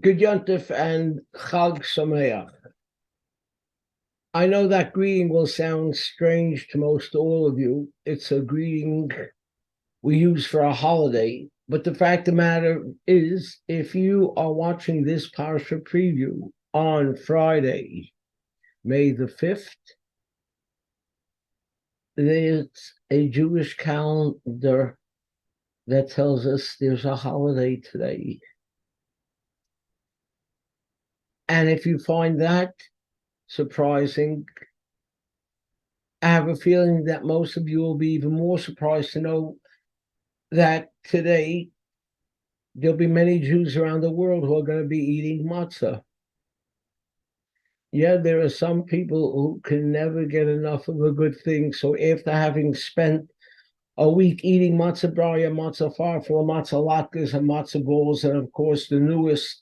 Good Yontif and Chag Sameach. I know that greeting will sound strange to most all of you. It's a greeting we use for a holiday. But the fact of the matter is, if you are watching this Parsha preview on Friday, May the 5th, there's a Jewish calendar that tells us there's a holiday today. And if you find that surprising, I have a feeling that most of you will be even more surprised to know that today there'll be many Jews around the world who are going to be eating matzah. Yeah, there are some people who can never get enough of a good thing. So after having spent a week eating matzah braya, matzah farfel, matzah latkes, and matzah balls, and of course the newest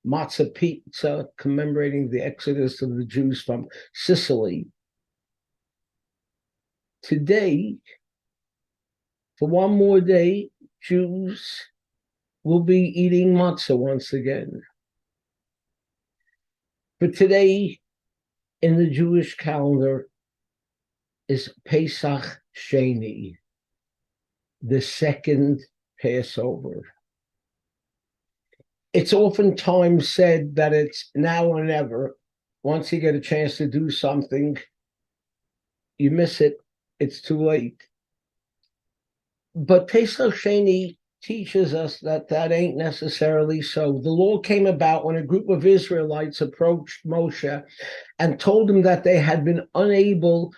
matzah pizza commemorating the exodus of the Jews from Sicily. Today, for one more day, Jews will be eating matzah once again. But today, in the Jewish calendar, is Pesach Sheini, the second Passover. It's oftentimes said that it's now or never. Once you get a chance to do something, you miss it, it's too late. But Pesach Sheini teaches us that that ain't necessarily so. The law came about when a group of Israelites approached Moshe and told him that they had been unable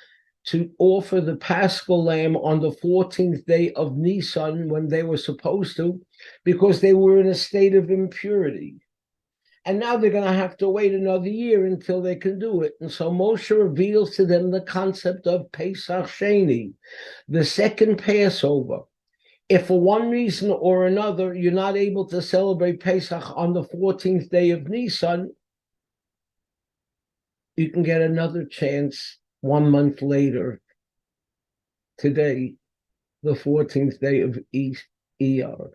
to offer the Paschal lamb on the 14th day of Nisan when they were supposed to, because they were in a state of impurity. And now they're going to have to wait another year until they can do it. And so Moshe reveals to them the concept of Pesach Sheini, the second Passover. If for one reason or another you're not able to celebrate Pesach on the 14th day of Nisan, you can get another chance 1 month later, today, the 14th day of Iyar.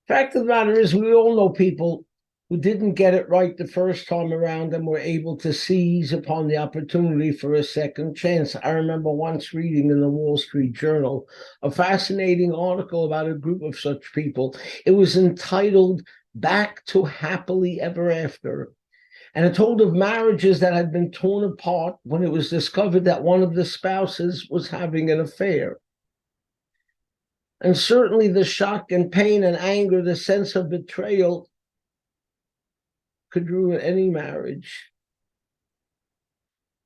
Fact of the matter is, we all know people who didn't get it right the first time around and were able to seize upon the opportunity for a second chance. I remember once reading in the Wall Street Journal a fascinating article about a group of such people. It was entitled Back to Happily Ever After. And it told of marriages that had been torn apart when it was discovered that one of the spouses was having an affair. And certainly the shock and pain and anger, the sense of betrayal, could ruin any marriage.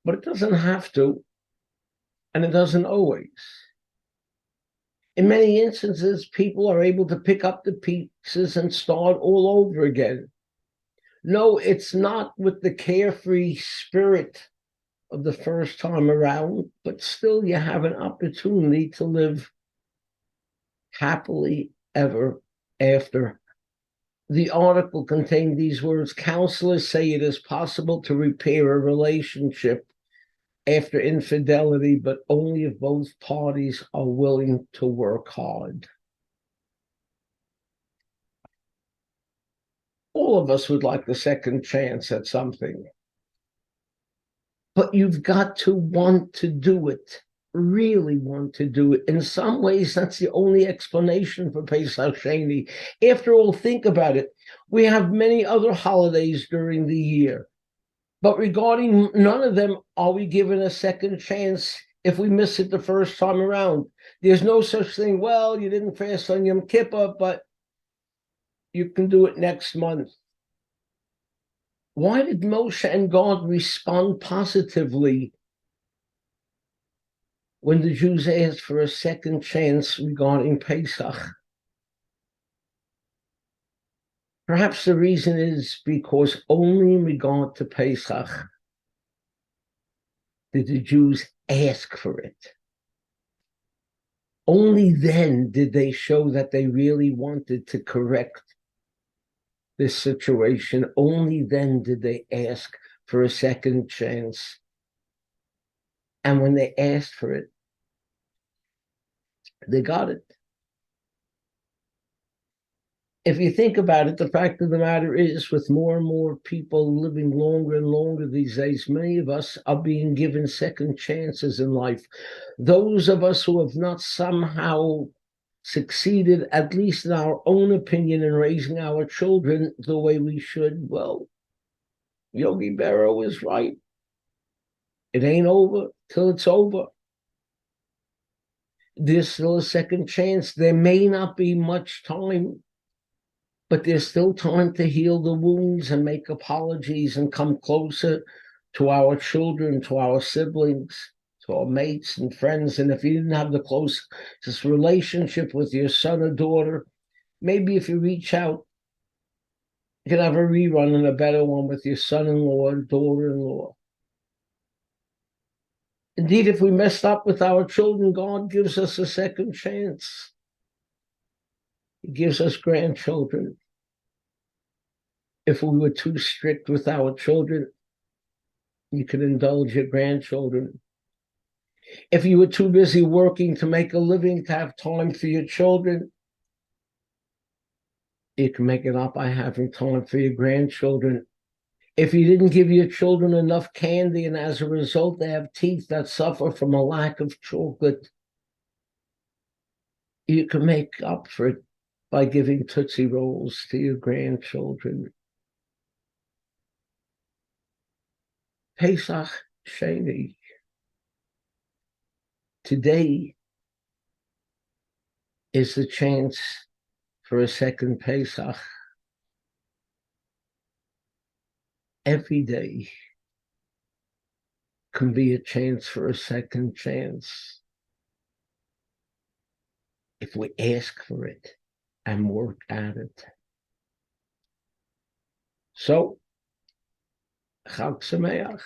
But it doesn't have to, and it doesn't always. In many instances, people are able to pick up the pieces and start all over again. No, it's not with the carefree spirit of the first time around, but still you have an opportunity to live happily ever after. The article contained these words: counselors say it is possible to repair a relationship after infidelity, but only if both parties are willing to work hard. All of us would like the second chance at something, but you've got to want to do it, really want to do it. In some ways, that's the only explanation for Pesach Sheni. After all, think about it. We have many other holidays during the year, but regarding none of them are we given a second chance if we miss it the first time around. There's no such thing, well, you didn't fast on Yom Kippur, but you can do it next month. Why did Moshe and God respond positively when the Jews asked for a second chance regarding Pesach? Perhaps the reason is because only in regard to Pesach did the Jews ask for it. Only then did they show that they really wanted to correct this situation. Only then did they ask for a second chance. And when they asked for it, they got it. if you think about it, the fact of the matter is, with more and more people living longer and longer these days, many of us are being given second chances in life. Those of us who have not somehow succeeded, at least in our own opinion, in raising our children the way we should, well, Yogi Berra is right. It ain't over till it's over. There's still a second chance. There may not be much time, but there's still time to heal the wounds and make apologies and come closer to our children, to our siblings, to our mates and friends. And if you didn't have the closest relationship with your son or daughter, maybe if you reach out, you can have a rerun and a better one with your son-in-law or daughter-in-law. Indeed, if we messed up with our children, God gives us a second chance. He gives us grandchildren. If we were too strict with our children, you could indulge your grandchildren. If you were too busy working to make a living to have time for your children, you can make it up by having time for your grandchildren. If you didn't give your children enough candy and as a result they have teeth that suffer from a lack of chocolate, you can make up for it by giving Tootsie Rolls to your grandchildren. Pesach Sheini. Today is the chance for a second Pesach. Every day can be a chance for a second chance if we ask for it and work at it. So, Chag Sameach.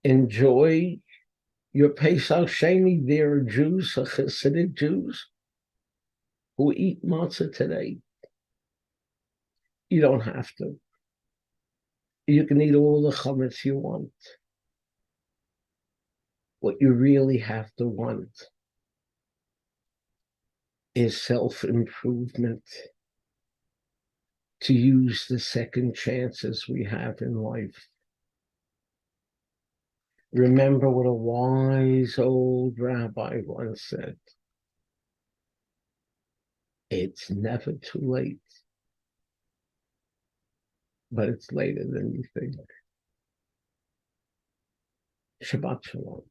Enjoy your Pesach Sheni. There are Jews, Hasidic Jews, who eat matzah today. You don't have to. You can eat all the chametz you want. What you really have to want is self-improvement, to use the second chances we have in life. Remember what a wise old rabbi once said: it's never too late, but it's later than you think. Shabbat Shalom.